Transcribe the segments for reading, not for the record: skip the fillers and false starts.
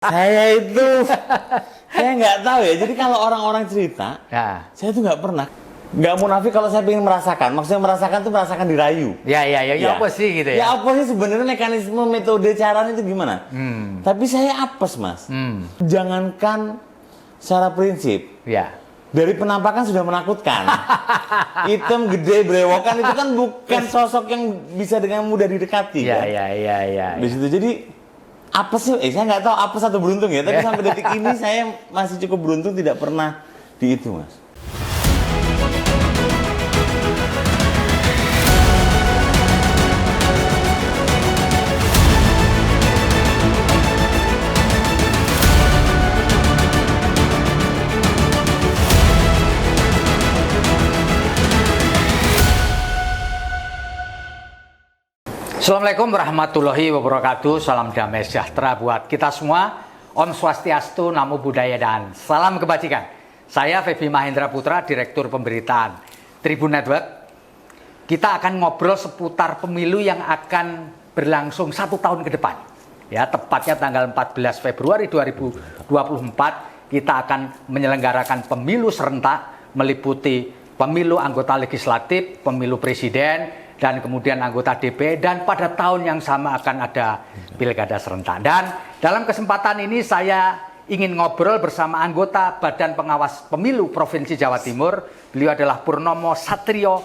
Saya itu, saya nggak tahu ya. Jadi kalau orang-orang cerita, Ya, saya tuh nggak pernah. Nggak munafik kalau saya ingin merasakan. Maksudnya merasakan tuh merasakan dirayu. ya apa sih gitu Ya ya? apa sih sebenarnya mekanisme, metode, caranya itu gimana? Tapi saya apes, Mas. Jangankan secara prinsip. Ya, Dari penampakan sudah menakutkan. Hitam, gede, brewokan itu kan bukan sosok yang bisa dengan mudah didekati. ya, Kan? ya. Di situ jadi apa sih? Saya nggak tahu apa satu beruntung ya. Tapi sampai detik ini saya masih cukup beruntung tidak pernah di itu, Mas. Assalamualaikum warahmatullahi wabarakatuh. Salam damai sejahtera buat kita semua. Om Swastiastu, Namo Buddhaya, dan salam kebajikan. Saya Feby Mahendra Putra, Direktur Pemberitaan Tribun Network. Kita akan ngobrol seputar pemilu yang akan berlangsung 1 tahun ke depan. Ya, tepatnya tanggal 14 Februari 2024 kita akan menyelenggarakan pemilu serentak meliputi pemilu anggota legislatif, pemilu presiden, dan kemudian anggota DPR, dan pada tahun yang sama akan ada pilkada serentak. Dan dalam kesempatan ini saya ingin ngobrol bersama anggota Badan Pengawas Pemilu Provinsi Jawa Timur. Beliau adalah Purnomo Satrio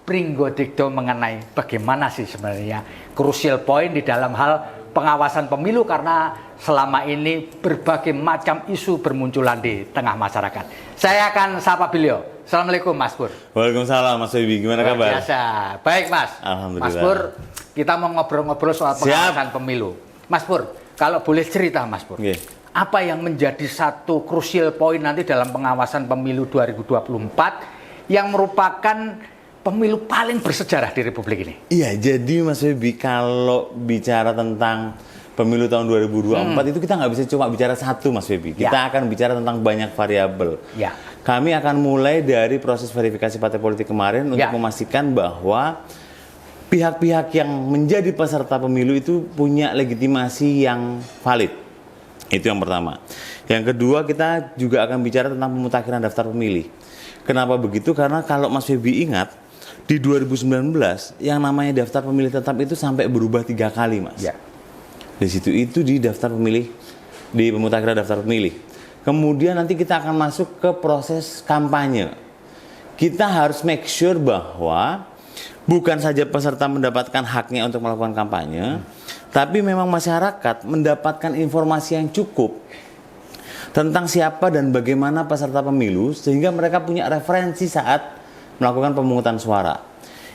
Pringgodikdo, mengenai bagaimana sih sebenarnya crucial point di dalam hal pengawasan pemilu, karena selama ini berbagai macam isu bermunculan di tengah masyarakat. Saya akan sapa beliau. Assalamualaikum Mas Pur. Waalaikumsalam Mas Feby, gimana kabar? Biasa. Baik Mas. Alhamdulillah. Mas Pur, kita mau ngobrol-ngobrol soal pengawasan pemilu. Mas Pur, kalau boleh cerita Mas Pur, apa yang menjadi satu crucial point nanti dalam pengawasan pemilu 2024 yang merupakan pemilu paling bersejarah di Republik ini? Iya, jadi Mas Feby, kalau bicara tentang pemilu tahun 2024 itu kita nggak bisa cuma bicara satu, Mas Feby. Kita akan bicara tentang banyak variabel. Ya. Kami akan mulai dari proses verifikasi partai politik kemarin untuk memastikan bahwa pihak-pihak yang menjadi peserta pemilu itu punya legitimasi yang valid. Itu yang pertama. Yang kedua, kita juga akan bicara tentang pemutakhiran daftar pemilih. Kenapa begitu? Karena kalau Mas Feby ingat, di 2019 yang namanya daftar pemilih tetap itu sampai berubah 3 kali, Mas. Ya. Di situ itu di daftar pemilih, di pemutakhiran daftar pemilih. Kemudian nanti kita akan masuk ke proses kampanye. Kita harus make sure bahwa bukan saja peserta mendapatkan haknya untuk melakukan kampanye, tapi memang masyarakat mendapatkan informasi yang cukup tentang siapa dan bagaimana peserta pemilu, sehingga mereka punya referensi saat melakukan pemungutan suara.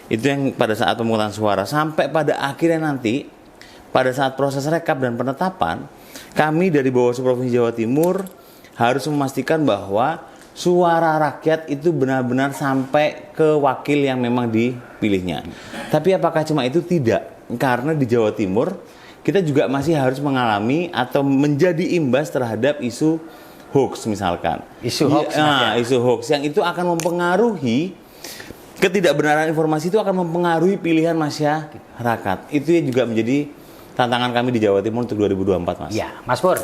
Itu yang pada saat pemungutan suara. Sampai pada akhirnya nanti, pada saat proses rekap dan penetapan, kami dari Bawaslu Provinsi Jawa Timur harus memastikan bahwa suara rakyat itu benar-benar sampai ke wakil yang memang dipilihnya. Tapi apakah cuma itu? Tidak. Karena di Jawa Timur kita juga masih harus mengalami atau menjadi imbas terhadap isu hoax misalkan. Isu hoax. Isu hoax yang itu akan mempengaruhi, ketidakbenaran informasi itu akan mempengaruhi pilihan masyarakat. Itu juga menjadi tantangan kami di Jawa Timur untuk 2024, Mas. Ya, Mas Pur,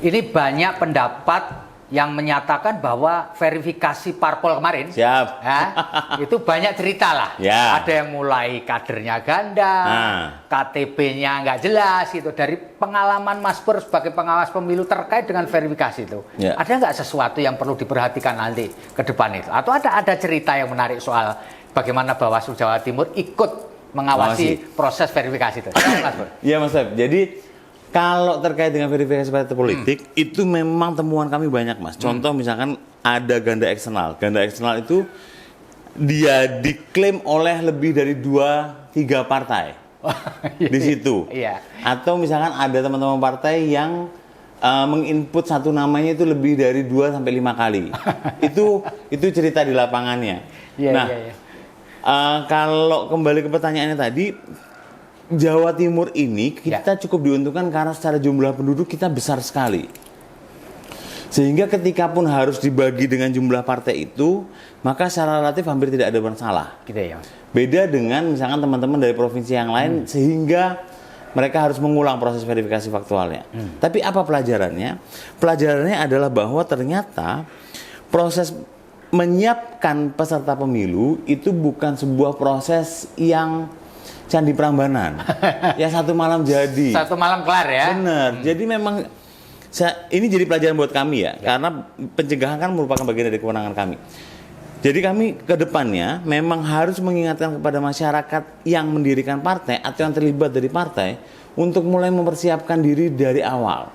ini banyak pendapat yang menyatakan bahwa verifikasi parpol kemarin, itu banyak cerita lah. Ya. Ada yang mulai kadernya ganda, KTP-nya nggak jelas gitu. Dari pengalaman Mas Pur sebagai pengawas pemilu terkait dengan verifikasi itu, ada nggak sesuatu yang perlu diperhatikan nanti ke depan itu? Atau ada cerita yang menarik soal bagaimana Bawaslu Jawa Timur ikut mengawasi proses verifikasi itu? Iya, Mas Feb. Jadi kalau terkait dengan verifikasi partai politik, itu memang temuan kami banyak, Mas. Contoh misalkan ada ganda eksternal. Ganda eksternal itu dia diklaim oleh lebih dari 2-3 partai di situ. Atau misalkan ada teman-teman partai yang menginput satu namanya itu lebih dari 2-5 kali. itu cerita di lapangannya. Kalau kembali ke pertanyaannya tadi, Jawa Timur ini kita cukup diuntungkan karena secara jumlah penduduk kita besar sekali. Sehingga ketika pun harus dibagi dengan jumlah partai itu, maka secara relatif hampir tidak ada masalah. Gitu ya. Beda dengan misalkan teman-teman dari provinsi yang lain, sehingga mereka harus mengulang proses verifikasi faktualnya. Tapi apa pelajarannya? Pelajarannya adalah bahwa ternyata proses menyiapkan peserta pemilu itu bukan sebuah proses yang Candi Prambanan, yang satu malam jadi. Satu malam kelar ya. Benar. Jadi memang ini jadi pelajaran buat kami ya, karena pencegahan kan merupakan bagian dari kewenangan kami. Jadi kami ke depannya memang harus mengingatkan kepada masyarakat yang mendirikan partai atau yang terlibat dari partai untuk mulai mempersiapkan diri dari awal.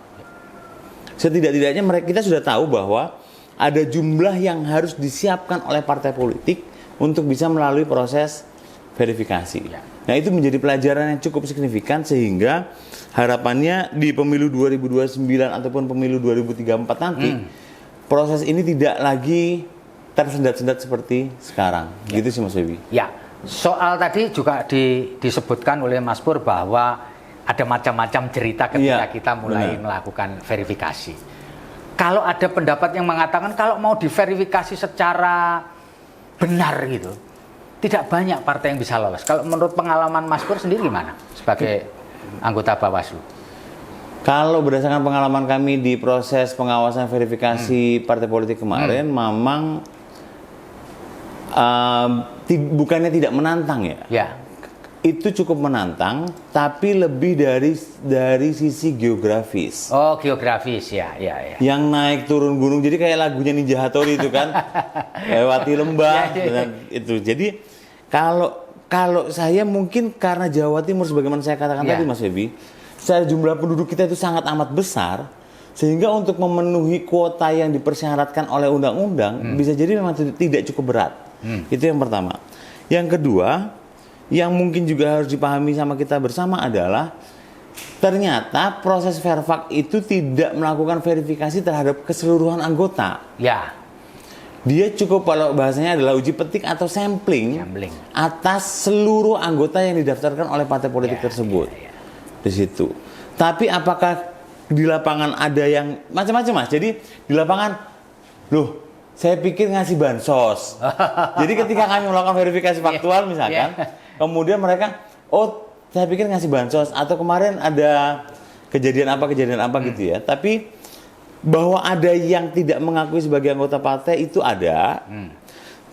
Setidak-tidaknya kita sudah tahu bahwa ada jumlah yang harus disiapkan oleh partai politik untuk bisa melalui proses verifikasi. Nah, itu menjadi pelajaran yang cukup signifikan sehingga harapannya di pemilu 2029 ataupun pemilu 2034 nanti proses ini tidak lagi tersendat-sendat seperti sekarang. Gitu sih Mas Febi. Ya, soal tadi juga disebutkan oleh Mas Pur bahwa ada macam-macam cerita ketika kita mulai melakukan verifikasi. Kalau ada pendapat yang mengatakan kalau mau diverifikasi secara benar gitu, tidak banyak partai yang bisa lolos. Kalau menurut pengalaman Mas Pur sendiri gimana sebagai anggota Bawaslu? Kalau berdasarkan pengalaman kami di proses pengawasan verifikasi partai politik kemarin, memang bukannya tidak menantang ya. Ya. Itu cukup menantang, tapi lebih dari sisi geografis. Oh, geografis ya. Yang naik turun gunung, jadi kayak lagunya Ninja Hattori itu kan, lewati lembah, itu. Jadi kalau saya mungkin karena Jawa Timur, sebagaimana saya katakan tadi Mas Febi, secara jumlah penduduk kita itu sangat amat besar, sehingga untuk memenuhi kuota yang dipersyaratkan oleh undang-undang bisa jadi memang tidak cukup berat. Itu yang pertama. Yang kedua, yang mungkin juga harus dipahami sama kita bersama adalah ternyata proses Verfak itu tidak melakukan verifikasi terhadap keseluruhan anggota. Ya. Dia cukup, kalau bahasanya adalah uji petik atau sampling atas seluruh anggota yang didaftarkan oleh partai politik tersebut. Di situ. Tapi apakah di lapangan ada yang macam-macam Mas? Jadi di lapangan, loh, saya pikir ngasih bansos. Jadi ketika kami melakukan verifikasi faktual misalkan, kemudian mereka, oh saya pikir ngasih bansos, atau kemarin ada kejadian apa gitu ya. Tapi bahwa ada yang tidak mengakui sebagai anggota partai itu ada.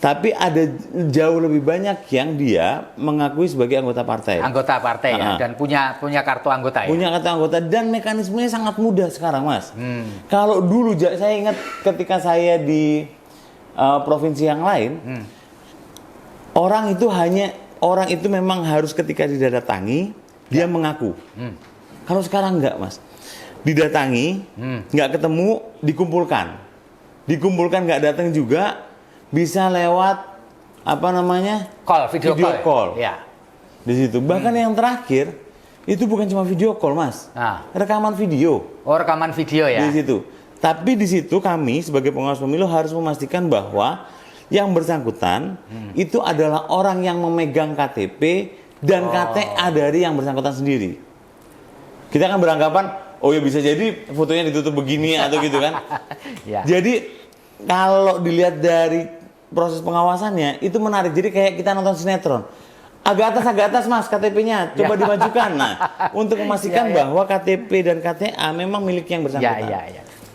Tapi ada jauh lebih banyak yang dia mengakui sebagai anggota partai. Anggota partai ya, dan punya kartu anggota ya. Punya kartu anggota, dan mekanismenya sangat mudah sekarang Mas. Kalau dulu saya ingat ketika saya di provinsi yang lain, orang itu memang harus ketika didatangi dia mengaku. Kalau sekarang enggak Mas. Didatangi, nggak ketemu, dikumpulkan nggak datang juga, bisa lewat video call. Ya. Di situ. Bahkan yang terakhir itu bukan cuma video call Mas, rekaman video. Oh, rekaman video ya. Di situ. Tapi di situ kami sebagai pengawas pemilu harus memastikan bahwa yang bersangkutan itu adalah orang yang memegang KTP dan KTA dari yang bersangkutan sendiri. Kita kan beranggapan, oh ya bisa jadi fotonya ditutup begini atau gitu kan. Jadi kalau dilihat dari proses pengawasannya itu menarik. Jadi kayak kita nonton sinetron. Agak atas Mas KTP-nya, coba dimajukan. Nah, untuk memastikan bahwa KTP dan KTA memang milik yang bersangkutan.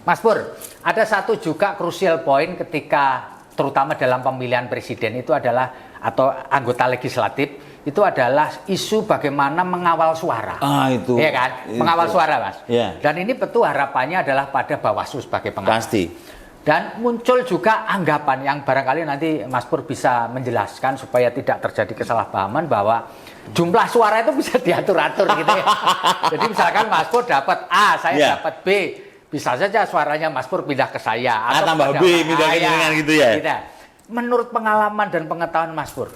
Mas Pur, ada satu juga crucial point ketika terutama dalam pemilihan presiden itu adalah, atau anggota legislatif, itu adalah isu bagaimana mengawal suara. Itu. Iya kan? Mengawal suara, Mas. Ya. Dan ini betul harapannya adalah pada Bawaslu sebagai pengawas. Pasti. Dan muncul juga anggapan yang barangkali nanti Mas Pur bisa menjelaskan supaya tidak terjadi kesalahpahaman bahwa jumlah suara itu bisa diatur-atur gitu ya. Jadi misalkan Mas Pur dapat A, saya dapat B. Bisa saja suaranya Mas Pur pindah ke saya. Atau tambah B, pindah ke dengan gitu ya. Menurut pengalaman dan pengetahuan Mas Pur,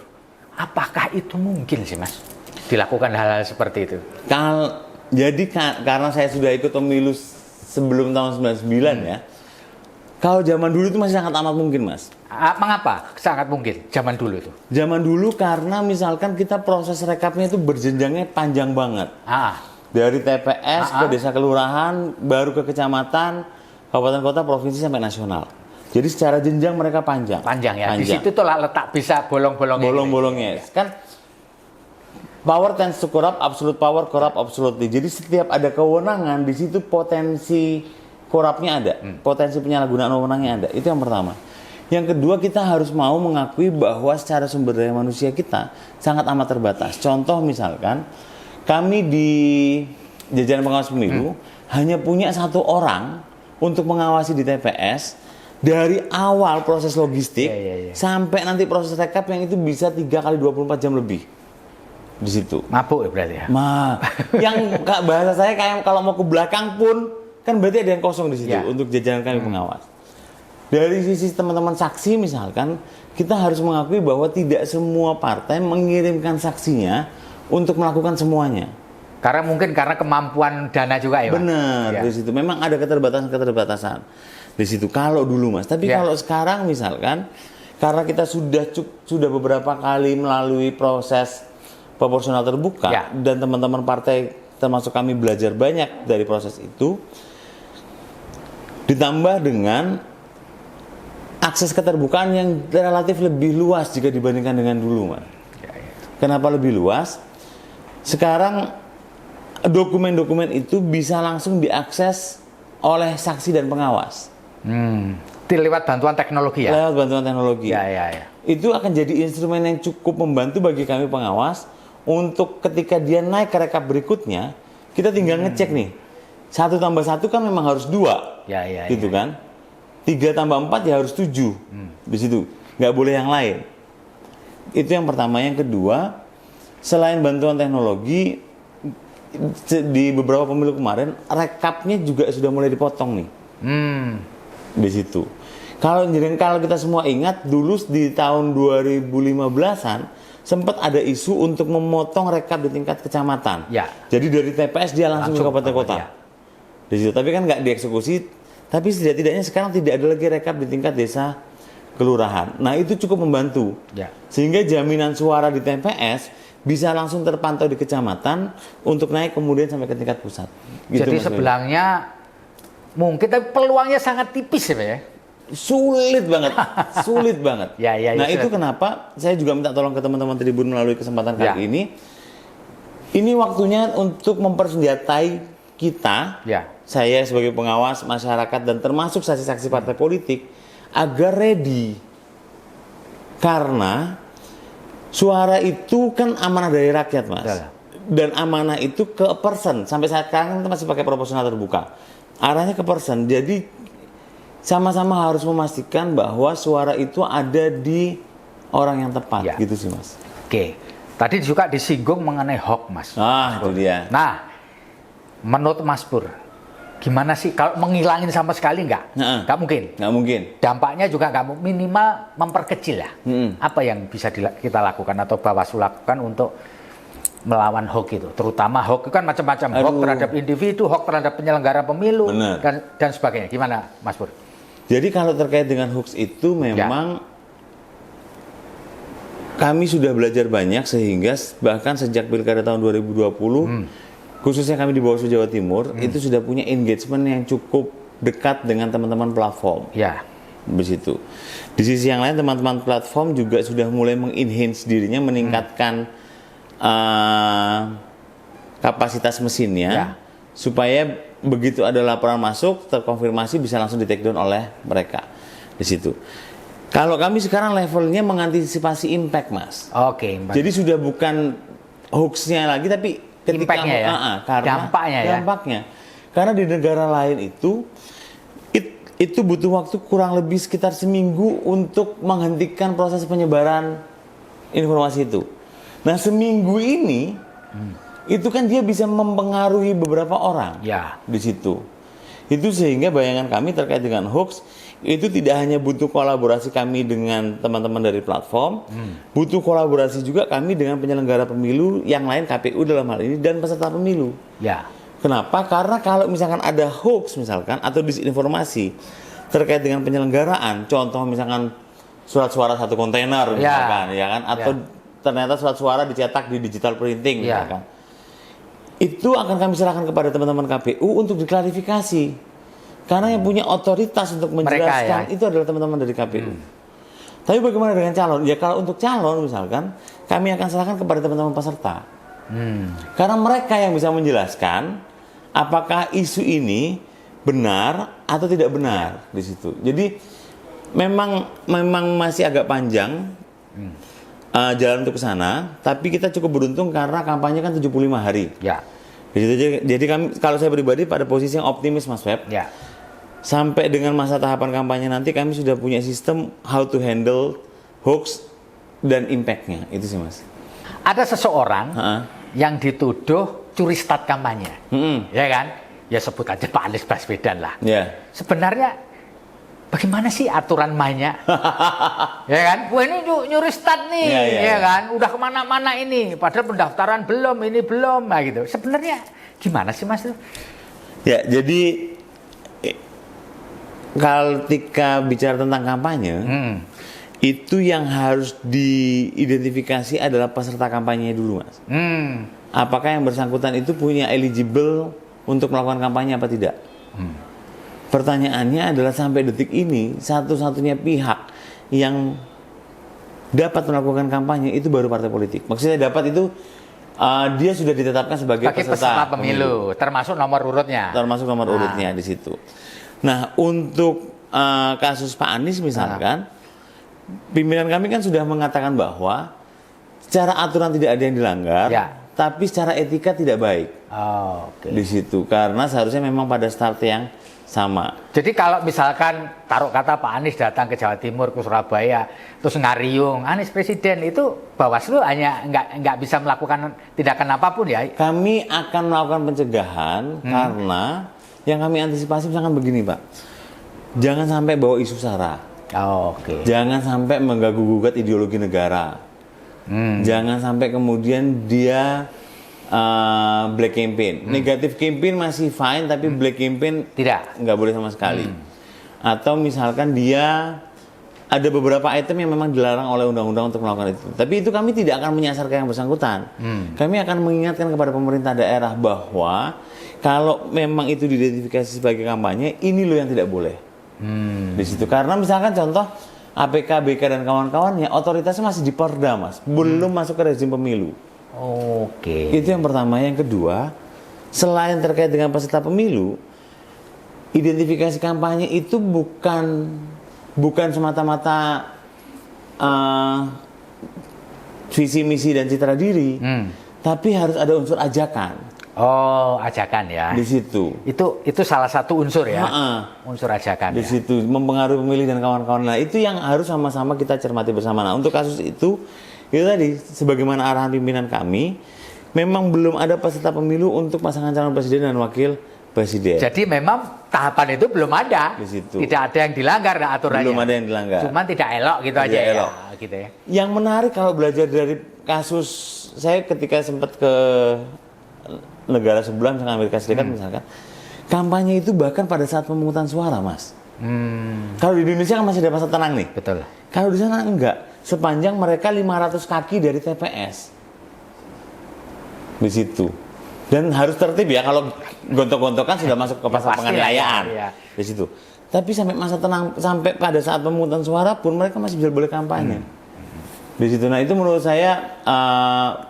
apakah itu mungkin sih Mas dilakukan hal-hal seperti itu? Jadi karena saya sudah ikut pemilu sebelum tahun 99 ya. Kalau zaman dulu itu masih sangat amat mungkin Mas. Mengapa sangat mungkin zaman dulu itu? Zaman dulu karena misalkan kita proses rekapnya itu berjenjangnya panjang banget. Dari TPS ke desa kelurahan, baru ke kecamatan, kabupaten kota, provinsi sampai nasional. Jadi secara jenjang mereka panjang. Panjang ya. Di situ tuh letak bisa bolong-bolongnya. Bolong-bolongnya. Kan Power tends to corrupt, absolute power corrupt absolutely. Jadi setiap ada kewenangan di situ potensi korupnya ada, potensi penyalahgunaan wewenangnya ada. Itu yang pertama. Yang kedua, kita harus mau mengakui bahwa secara sumber daya manusia kita sangat amat terbatas. Contoh misalkan, kami di jajaran pengawas pemilu hanya punya 1 orang untuk mengawasi di TPS dari awal proses logistik sampai nanti proses rekap yang itu bisa 3 kali 24 jam lebih. Di situ. Mabuk ya berarti ya. Yang bahasa saya kayak kalau mau ke belakang pun kan berarti ada yang kosong di situ untuk jajaran kami pengawas. Dari sisi teman-teman saksi misalkan, kita harus mengakui bahwa tidak semua partai mengirimkan saksinya untuk melakukan semuanya. Karena mungkin karena kemampuan dana juga ya, Pak? Benar, di situ memang ada keterbatasan di situ kalau dulu, Mas. Tapi kalau sekarang misalkan karena kita sudah beberapa kali melalui proses proporsional terbuka dan teman-teman partai termasuk kami belajar banyak dari proses itu, ditambah dengan akses keterbukaan yang relatif lebih luas jika dibandingkan dengan dulu, Mas. Kenapa lebih luas? Sekarang dokumen-dokumen itu bisa langsung diakses oleh saksi dan pengawas. Lewat bantuan teknologi ya? Lewat bantuan teknologi. Ya. Itu akan jadi instrumen yang cukup membantu bagi kami pengawas untuk ketika dia naik ke rekap berikutnya, kita tinggal ngecek nih. 1 tambah 1 kan memang harus 2. Gitu kan? 3 tambah 4 ya harus 7. Di situ. Nggak boleh yang lain. Itu yang pertama. Yang kedua, selain bantuan teknologi, di beberapa pemilu kemarin, rekapnya juga sudah mulai dipotong nih. Di situ. Kalau kita semua ingat, dulu di tahun 2015-an, sempat ada isu untuk memotong rekap di tingkat kecamatan. Jadi dari TPS dia langsung ke kabupaten kota. Di situ. Tapi kan nggak dieksekusi. Tapi setidaknya sekarang tidak ada lagi rekap di tingkat desa kelurahan. Nah itu cukup membantu. Sehingga jaminan suara di TPS bisa langsung terpantau di kecamatan untuk naik kemudian sampai ke tingkat pusat. Gitu, jadi sebelangnya mungkin, tapi peluangnya sangat tipis ya Pak ya? Sulit banget, sulit banget. Nah itu kenapa saya juga minta tolong ke teman-teman Tribun melalui kesempatan kali ini. Ini waktunya untuk mempersenjatai kita, saya sebagai pengawas masyarakat dan termasuk saksi-saksi partai politik agar ready. Karena suara itu kan amanah dari rakyat, Mas. Dan amanah itu ke person. Sampai saat sekarang kita masih pakai proporsional terbuka. Arahnya ke person. Jadi sama-sama harus memastikan bahwa suara itu ada di orang yang tepat, gitu sih, Mas. Oke, tadi juga disinggung mengenai hoax, Mas. Itu dia. Nah, menurut Mas Pur, gimana sih kalau menghilangin sama sekali nggak? Nggak mungkin. Nggak mungkin. Dampaknya juga nggak minimal memperkecil ya. Apa yang bisa kita lakukan atau Bawaslu lakukan untuk melawan hoax itu, terutama hoax itu kan macam-macam, hoax terhadap individu, hoax terhadap penyelenggara pemilu dan sebagainya. Gimana, Mas Pur? Jadi kalau terkait dengan hoax itu memang kami sudah belajar banyak sehingga bahkan sejak pilkada tahun 2020 khususnya kami di Bawaslu Jawa Timur itu sudah punya engagement yang cukup dekat dengan teman-teman platform. Di situ. Di sisi yang lain teman-teman platform juga sudah mulai mengenhance dirinya, meningkatkan kapasitas mesinnya supaya begitu ada laporan masuk terkonfirmasi bisa langsung di take down oleh mereka di situ. Kalau kami sekarang levelnya mengantisipasi impact, Mas. Jadi sudah bukan hoaxnya lagi tapi ketika dampaknya. Karena di negara lain itu butuh waktu kurang lebih sekitar seminggu untuk menghentikan proses penyebaran informasi itu. Nah seminggu ini itu kan dia bisa mempengaruhi beberapa orang di situ. Itu sehingga bayangan kami terkait dengan hoax itu tidak hanya butuh kolaborasi kami dengan teman-teman dari platform, butuh kolaborasi juga kami dengan penyelenggara pemilu yang lain, KPU dalam hal ini dan peserta pemilu. Kenapa? Karena kalau misalkan ada hoax misalkan atau disinformasi terkait dengan penyelenggaraan, contoh misalkan surat suara 1 kontainer misalkan, atau ternyata surat suara dicetak di digital printing misalkan. Itu akan kami serahkan kepada teman-teman KPU untuk diklarifikasi. Karena yang punya otoritas untuk menjelaskan itu adalah teman-teman dari KPU. Tapi bagaimana dengan calon? Ya kalau untuk calon misalkan, kami akan serahkan kepada teman-teman peserta. Karena mereka yang bisa menjelaskan apakah isu ini benar atau tidak benar di situ. Jadi memang masih agak panjang jalan untuk ke sana, tapi kita cukup beruntung karena kampanye kan 75 hari. Ya. Jadi kami, kalau saya pribadi pada posisi yang optimis, Mas Feb. Ya. Sampai dengan masa tahapan kampanye nanti kami sudah punya sistem how to handle hoax dan impact-nya. Itu sih, Mas. Ada seseorang yang dituduh curi start kampanye. Ya kan? Ya sebut aja Pak Anies Baswedan lah. Ya. Sebenarnya bagaimana sih aturan mainnya? Ya kan? Wah ini nyuri start nih, ya kan? Udah kemana-mana ini, padahal pendaftaran belum, ini belum, nah gitu. Sebenarnya gimana sih Mas? Ya, jadi kalau ketika bicara tentang kampanye, itu yang harus diidentifikasi adalah peserta kampanye dulu, Mas. Apakah yang bersangkutan itu punya eligible untuk melakukan kampanye apa tidak? Pertanyaannya adalah sampai detik ini satu-satunya pihak yang dapat melakukan kampanye itu baru partai politik. Maksudnya dapat itu dia sudah ditetapkan sebagai peserta pemilu, termasuk nomor urutnya. Termasuk nomor urutnya di situ. Nah, untuk kasus Pak Anies misalkan, pimpinan kami kan sudah mengatakan bahwa secara aturan tidak ada yang dilanggar, tapi secara etika tidak baik. Di situ karena seharusnya memang pada start yang sama. Jadi kalau misalkan taruh kata Pak Anies datang ke Jawa Timur, ke Surabaya, terus ngariung Anies Presiden, itu Bawaslu hanya nggak bisa melakukan tindakan apapun ya? Kami akan melakukan pencegahan karena yang kami antisipasi misalkan begini, Pak. Jangan sampai bawa isu sara. Jangan sampai mengganggu gugat ideologi negara. Jangan sampai kemudian dia black campaign. Negatif campaign masih fine, tapi black campaign nggak boleh sama sekali. Atau misalkan dia ada beberapa item yang memang dilarang oleh undang-undang untuk melakukan itu. Tapi itu kami tidak akan menyasar ke yang bersangkutan. Kami akan mengingatkan kepada pemerintah daerah bahwa kalau memang itu diidentifikasi sebagai kampanye, ini loh yang tidak boleh. Di situ. Karena misalkan contoh APK, BK dan kawan-kawannya otoritasnya masih di Perda, Mas. Belum masuk ke rezim pemilu. Itu yang pertama. Yang kedua, selain terkait dengan peserta pemilu, identifikasi kampanye itu bukan semata-mata visi misi dan citra diri, tapi harus ada unsur ajakan. Ajakan ya. Di situ. Itu salah satu unsur ya. Unsur ajakan. Di situ mempengaruhi pemilih dan kawan-kawan. Nah, itu yang harus sama-sama kita cermati bersama. Nah, untuk kasus itu tadi sebagaimana arahan pimpinan kami, memang belum ada peserta pemilu untuk pasangan calon presiden dan wakil presiden. Jadi memang tahapan itu belum ada. Di situ. Tidak ada yang dilanggar aturannya. Belum ada yang dilanggar. Cuman tidak elok gitu aja ya. Gitu ya. Yang menarik kalau belajar dari kasus, saya ketika sempat ke negara sebelah, misalkan Amerika Serikat misalkan, kampanye itu bahkan pada saat pemungutan suara, Mas. Kalau di Indonesia kan masih ada masa tenang nih. Betul. Kalau di sana enggak. Sepanjang mereka 500 kaki dari TPS. Di situ. Dan harus tertib ya, kalau gontok-gontokan sudah masuk ke pasal penganiayaan. Di situ. Tapi sampai masa tenang, sampai pada saat pemungutan suara pun mereka masih bisa boleh kampanye. Di situ. Nah, itu menurut saya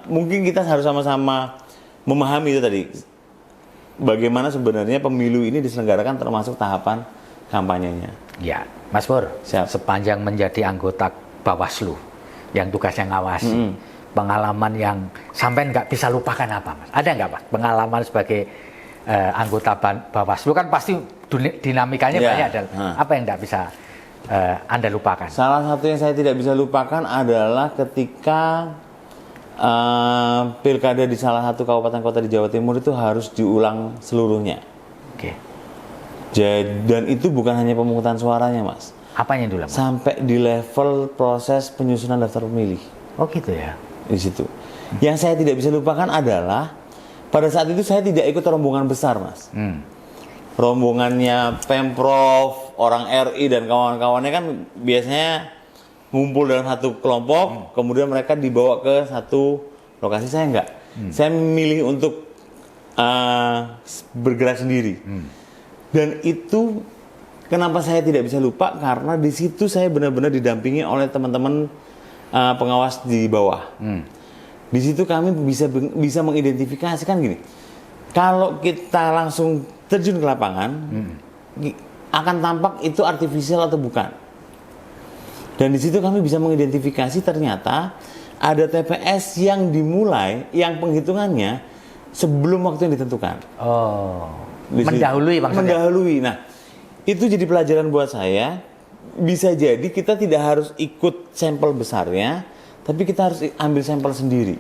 mungkin kita harus sama-sama memahami itu tadi. Bagaimana sebenarnya pemilu ini diselenggarakan termasuk tahapan kampanyenya. Ya, Mas Pur, sepanjang menjadi anggota Bawaslu yang tugasnya ngawasi, pengalaman yang sampai nggak bisa lupakan apa, Mas? Ada nggak, Pak? Pengalaman sebagai anggota Bawaslu kan pasti dinamikanya banyak. Apa yang nggak bisa Anda lupakan? Salah satu yang saya tidak bisa lupakan adalah ketika pilkada di salah satu kabupaten kota di Jawa Timur itu harus diulang seluruhnya. Dan itu bukan hanya pemungutan suaranya, Mas. Apanya yang diulang? Sampai di level proses penyusunan daftar pemilih. Gitu ya. Di situ. Yang saya tidak bisa lupakan adalah pada saat itu saya tidak ikut rombongan besar, Mas. Rombongannya Pemprov, orang RI dan kawan-kawannya kan biasanya ngumpul dalam satu kelompok, kemudian mereka dibawa ke satu lokasi. Saya enggak. Saya memilih untuk bergerak sendiri. Dan itu kenapa saya tidak bisa lupa, karena di situ saya benar-benar didampingi oleh teman-teman pengawas di bawah. Di situ kami bisa mengidentifikasikan gini. Kalau kita langsung terjun ke lapangan, akan tampak itu artifisial atau bukan. Dan di situ kami bisa mengidentifikasi ternyata ada TPS yang dimulai, yang penghitungannya sebelum waktu yang ditentukan. Oh, Di situ. mendahului maksudnya? Mendahului. Nah, itu jadi pelajaran buat saya. Bisa jadi kita tidak harus ikut sampel besarnya, tapi kita harus ambil sampel sendiri.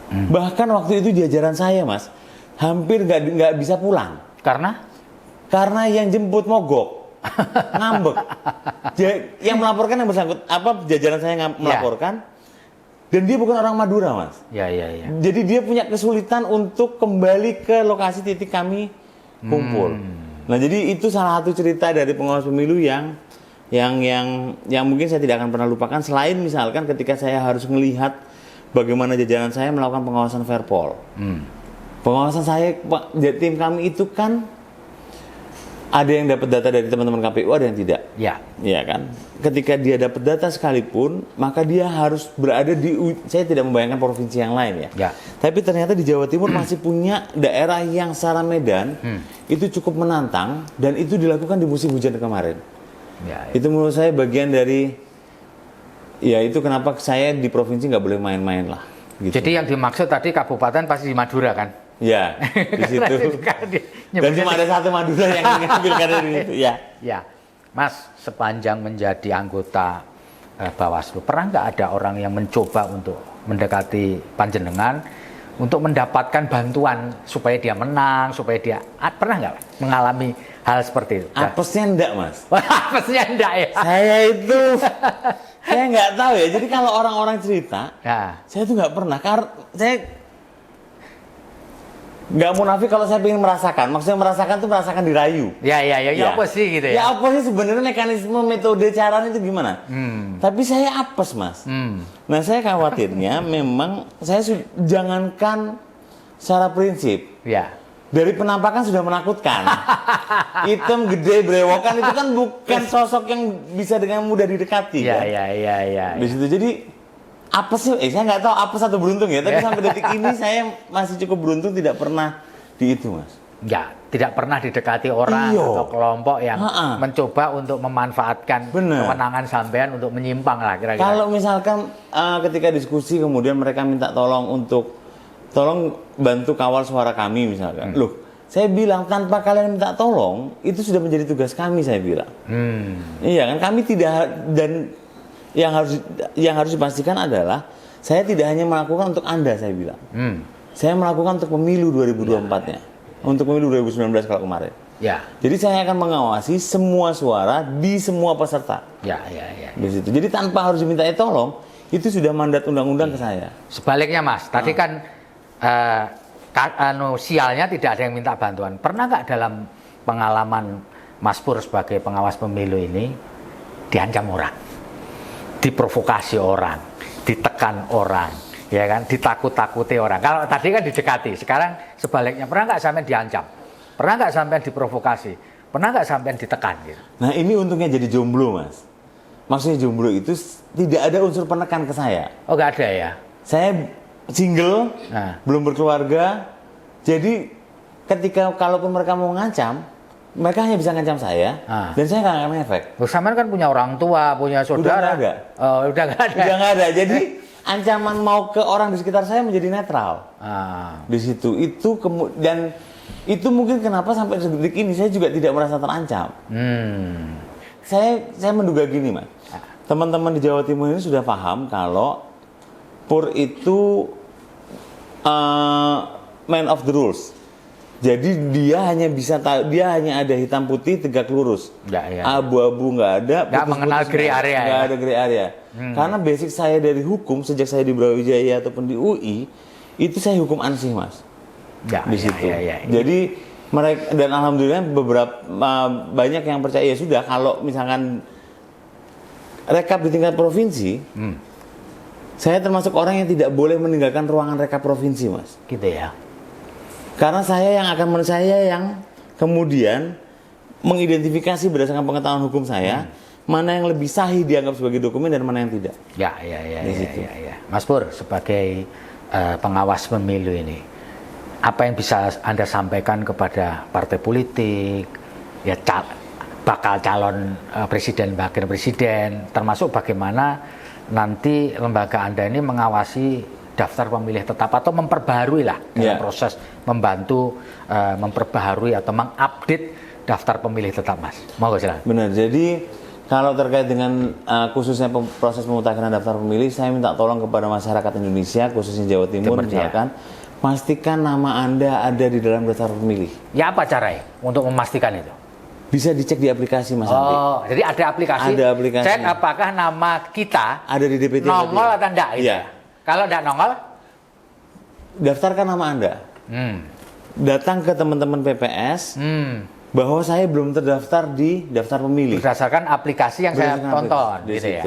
Bahkan waktu itu jajaran saya, Mas, hampir nggak bisa pulang. Karena yang jemput mogok, ngambek. Yang melaporkan yang bersangkut, jajaran saya melaporkan, dan dia bukan orang Madura, Mas. Ya. Jadi dia punya kesulitan untuk kembali ke lokasi titik kami kumpul. Nah, jadi itu salah satu cerita dari pengawas pemilu yang mungkin saya tidak akan pernah lupakan. Selain misalkan ketika saya harus melihat bagaimana jajaran saya melakukan pengawasan Verpol. Pengawasan saya, tim kami itu kan ada yang dapat data dari teman-teman KPU, ada yang tidak. Ya kan. Ketika dia dapat data sekalipun, maka dia harus berada saya tidak membayangkan provinsi yang lain ya. Tapi ternyata di Jawa Timur masih punya daerah yang secara medan itu cukup menantang, dan itu dilakukan di musim hujan kemarin. Itu menurut saya bagian dari, ya itu kenapa saya di provinsi nggak boleh main-main lah. Gitu. Jadi yang dimaksud tadi kabupaten pasti di Madura kan? Ya, di situ. Dan cuma ada satu Madura yang pilkada di situ. Ya, Mas, sepanjang menjadi anggota Bawaslu, pernah nggak ada orang yang mencoba untuk mendekati panjenengan untuk mendapatkan bantuan supaya dia menang, supaya dia pernah nggak mengalami hal seperti itu? Apesnya enggak, Mas. Apesnya enggak ya? Saya nggak tahu ya. Jadi kalau orang-orang cerita, saya tuh nggak pernah. Karena saya nggak munafik kalau saya ingin merasakan. Maksudnya merasakan dirayu. Ya apa sih gitu ya? Ya apa sih sebenarnya mekanisme, metode, caranya itu gimana? Tapi saya apes, Mas. Nah, saya khawatirnya memang saya jangankan secara prinsip. Dari penampakan sudah menakutkan. Hitam, gede, brewokan itu kan bukan sosok yang bisa dengan mudah didekati. Di situ jadi apes sih, saya nggak tahu apes atau beruntung ya, tapi sampai detik ini saya masih cukup beruntung tidak pernah di itu, Mas. Ya, tidak pernah didekati orang atau kelompok yang mencoba untuk memanfaatkan kemenangan sampean untuk menyimpang lah kira-kira. Kalau misalkan ketika diskusi kemudian mereka minta tolong bantu kawal suara kami misalkan. Loh, saya bilang tanpa kalian minta tolong itu sudah menjadi tugas kami, saya bilang. Iya kan, kami tidak, dan yang harus dipastikan adalah saya tidak hanya melakukan untuk Anda, saya bilang. Saya melakukan untuk pemilu 2024-nya. Untuk pemilu 2019 kalau kemarin. Jadi saya akan mengawasi semua suara di semua peserta. Di situ. Jadi tanpa harus diminta tolong, itu sudah mandat undang-undang ke saya. Sebaliknya, Mas, tadi kan sialnya tidak ada yang minta bantuan. Pernah nggak dalam pengalaman Mas Pur sebagai pengawas pemilu ini diancam orang, diprovokasi orang, ditekan orang, ya kan, ditakut-takuti orang? Kalau tadi kan didekati, sekarang sebaliknya. Pernah nggak sampean diancam? Pernah nggak sampean diprovokasi? Pernah nggak sampean ditekan gitu? Nah, ini untungnya jadi jomblo, Mas. Maksudnya jomblo itu tidak ada unsur penekan ke saya. Oh, nggak ada ya? Saya single, belum berkeluarga. Jadi ketika kalaupun mereka mau ngancam, mereka hanya bisa ngancam saya, dan saya nggak akan efek. Sampean kan punya orang tua, punya saudara. Udah nggak ada. Udah nggak ada. Jadi ancaman mau ke orang di sekitar saya menjadi netral. Di situ dan itu mungkin kenapa sampai detik ini saya juga tidak merasa terancam. Saya menduga gini, Mas. Teman-teman di Jawa Timur ini sudah paham kalau Pur itu man of the rules. Jadi dia hanya ada hitam putih, tegak lurus. Abu-abu nggak ada. Nggak mengenal grey area. Nggak ada grey area. Karena basic saya dari hukum sejak saya di Brawijaya ataupun di UI itu saya hukum ansih, Mas. Di situ. Jadi mereka, dan alhamdulillah banyak yang percaya, ya sudah kalau misalkan rekap di tingkat provinsi. Saya termasuk orang yang tidak boleh meninggalkan ruangan rekap provinsi, Mas. Gitu ya. Karena saya yang kemudian mengidentifikasi berdasarkan pengetahuan hukum saya mana yang lebih sahih dianggap sebagai dokumen dan mana yang tidak. Ya. Mas Pur, sebagai pengawas pemilu ini, apa yang bisa Anda sampaikan kepada partai politik, ya bakal calon presiden, wakil presiden, termasuk bagaimana nanti lembaga Anda ini mengawasi daftar pemilih tetap atau memperbaharui lah dalam proses membantu memperbaharui atau mengupdate daftar pemilih tetap, Mas. Monggo silakan. Benar. Jadi kalau terkait dengan khususnya proses pemutakhiran daftar pemilih, saya minta tolong kepada masyarakat Indonesia, khususnya Jawa Timur misalkan, pastikan nama Anda ada di dalam daftar pemilih. Ya, apa caranya untuk memastikan itu? Bisa dicek di aplikasi, Mas Andi. Oh, jadi ada aplikasi. Ada aplikasi. Cek apakah nama kita ada di DPT nongol atau enggak gitu. Iya. Kalau enggak nongol, daftarkan nama Anda. Datang ke teman-teman PPS bahwa saya belum terdaftar di daftar pemilih. Berdasarkan aplikasi yang saya tonton gitu ya.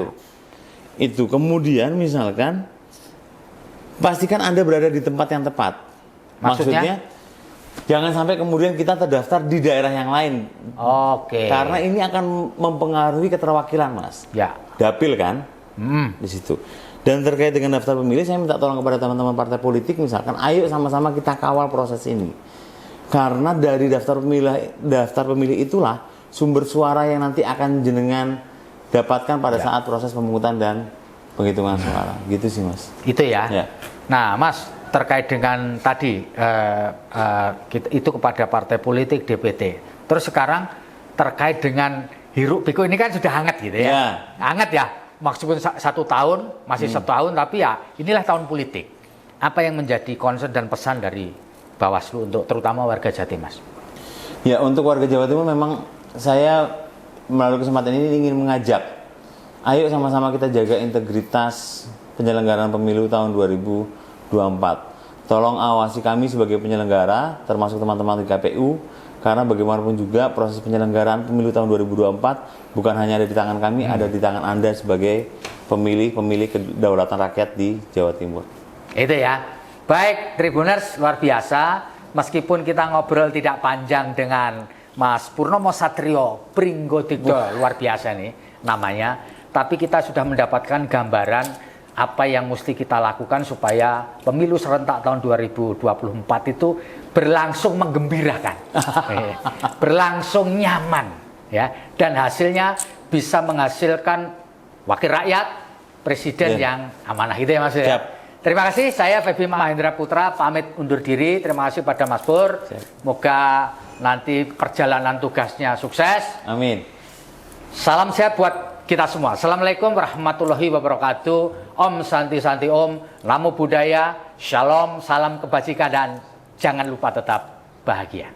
Itu kemudian misalkan pastikan Anda berada di tempat yang tepat. Maksudnya jangan sampai kemudian kita terdaftar di daerah yang lain. Oke. Karena ini akan mempengaruhi keterwakilan, Mas. Ya. Dapil kan? Di situ. Dan terkait dengan daftar pemilih, saya minta tolong kepada teman-teman partai politik, misalkan, ayo sama-sama kita kawal proses ini. Karena dari daftar pemilih itulah sumber suara yang nanti akan jenengan dapatkan pada saat proses pemungutan dan penghitungan suara. Gitu sih, Mas. Itu ya. Nah, Mas, terkait dengan tadi itu kepada partai politik DPT. Terus sekarang terkait dengan hiruk pikuk ini kan sudah hangat gitu ya. Hangat ya. Maksudnya 1 tahun, masih 1 tahun, tapi ya inilah tahun politik. Apa yang menjadi concern dan pesan dari Bawaslu untuk terutama warga Jatim, Mas? Ya, untuk warga Jawa Timur memang saya melalui kesempatan ini ingin mengajak, ayo sama-sama kita jaga integritas penyelenggaraan pemilu tahun 2024. Tolong awasi kami sebagai penyelenggara, termasuk teman-teman di KPU, karena bagaimanapun juga proses penyelenggaraan pemilu tahun 2024 bukan hanya ada di tangan kami, ada di tangan Anda sebagai pemilih kedaulatan rakyat di Jawa Timur. Itu ya. Baik, Tribuners, luar biasa. Meskipun kita ngobrol tidak panjang dengan Mas Purnomo Satrio Pringgotikdo, luar biasa nih namanya, tapi kita sudah mendapatkan gambaran apa yang mesti kita lakukan supaya pemilu serentak tahun 2024 itu berlangsung menggembirakan, berlangsung nyaman, ya, dan hasilnya bisa menghasilkan wakil rakyat, presiden yang amanah, itu ya, Mas. Ya. Terima kasih, saya Febi Mahendra Putra pamit undur diri. Terima kasih pada Mas Pur. Semoga nanti perjalanan tugasnya sukses. Amin. Salam sehat buat kita semua. Assalamualaikum warahmatullahi wabarakatuh. Om Santi Santi Om. Namo Buddhaya. Shalom. Salam kebajikan dan jangan lupa tetap bahagia.